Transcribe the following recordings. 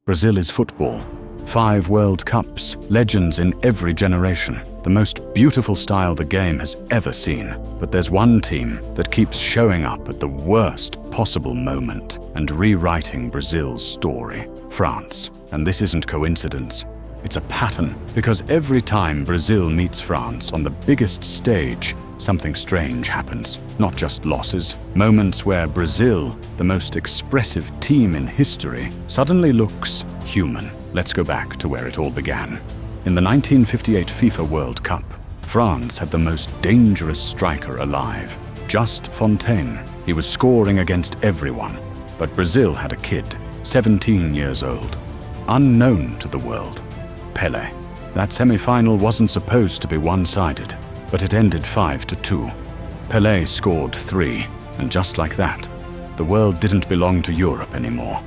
Brazil is football. 5 World Cups, legends in every generation, the most beautiful style the game has ever seen. But there's one team that keeps showing up at the worst possible moment and rewriting Brazil's story: France. And this isn't coincidence. It's a pattern, because every time Brazil meets France on the biggest stage, something strange happens. Not just losses, moments where Brazil, the most expressive team in history, suddenly looks human. Let's go back to where it all began. In the 1958 FIFA World Cup, France had the most dangerous striker alive, Just Fontaine. He was scoring against everyone, but Brazil had a kid, 17 years old, unknown to the world: Pelé. That semi-final wasn't supposed to be one-sided, but it ended 5-2. Pelé scored 3, and just like that, the world didn't belong to Europe anymore.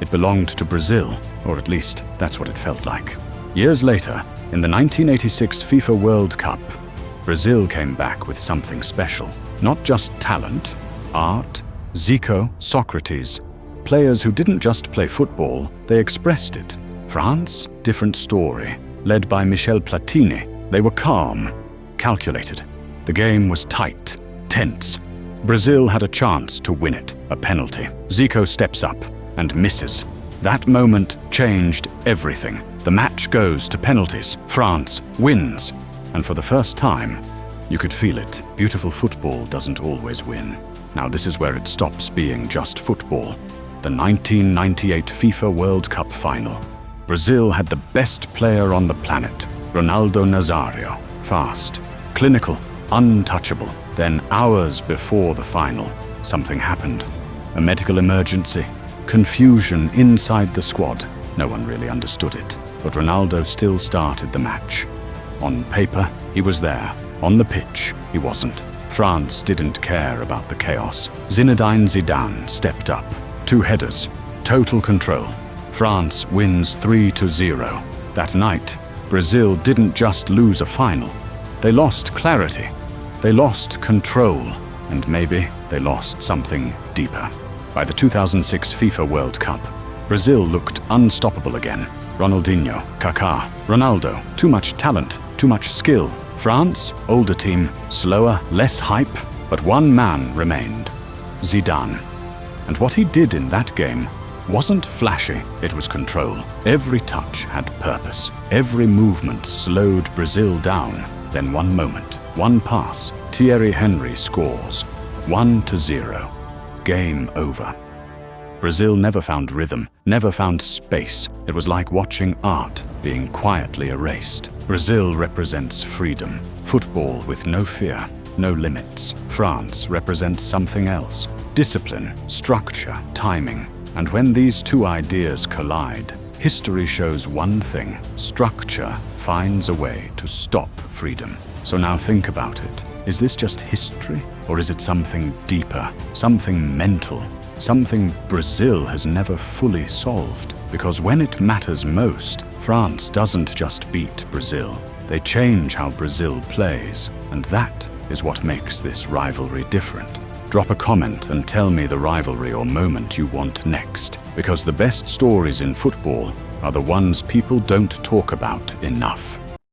It belonged to Brazil, or at least that's what it felt like. Years later, in the 1986 FIFA World Cup, Brazil came back with something special. Not just talent, art, Zico, Socrates, players who didn't just play football, they expressed it. France, different story. Led by Michel Platini, they were calm, calculated. The game was tight, tense. Brazil had a chance to win it, a penalty. Zico steps up and misses. That moment changed everything. The match goes to penalties. France wins. And for the first time, you could feel it. Beautiful football doesn't always win. Now this is where it stops being just football. The 1998 FIFA World Cup final. Brazil had the best player on the planet, Ronaldo Nazário. Fast, clinical, untouchable. Then hours before the final, something happened. A medical emergency. Confusion inside the squad. No one really understood it, but Ronaldo still started the match. On paper, he was there. On the pitch, he wasn't. France didn't care about the chaos. Zinedine Zidane stepped up. 2 headers, total control. France wins 3-0. That night, Brazil didn't just lose a final. They lost clarity. They lost control. And maybe they lost something deeper. By the 2006 FIFA World Cup, Brazil looked unstoppable again. Ronaldinho, Kaká, Ronaldo, too much talent, too much skill. France, older team, slower, less hype, but one man remained: Zidane. And what he did in that game wasn't flashy, it was control. Every touch had purpose. Every movement slowed Brazil down. Then one moment, one pass, Thierry Henry scores. 1-0. Game over. Brazil never found rhythm, never found space. It was like watching art being quietly erased. Brazil represents freedom, football with no fear, no limits. France represents something else: discipline, structure, timing. And when these two ideas collide, history shows one thing: structure finds a way to stop freedom. So now think about it. Is this just history? Or is it something deeper, something mental, something Brazil has never fully solved? Because when it matters most, France doesn't just beat Brazil. They change how Brazil plays, and that is what makes this rivalry different. Drop a comment and tell me the rivalry or moment you want next, because the best stories in football are the ones people don't talk about enough.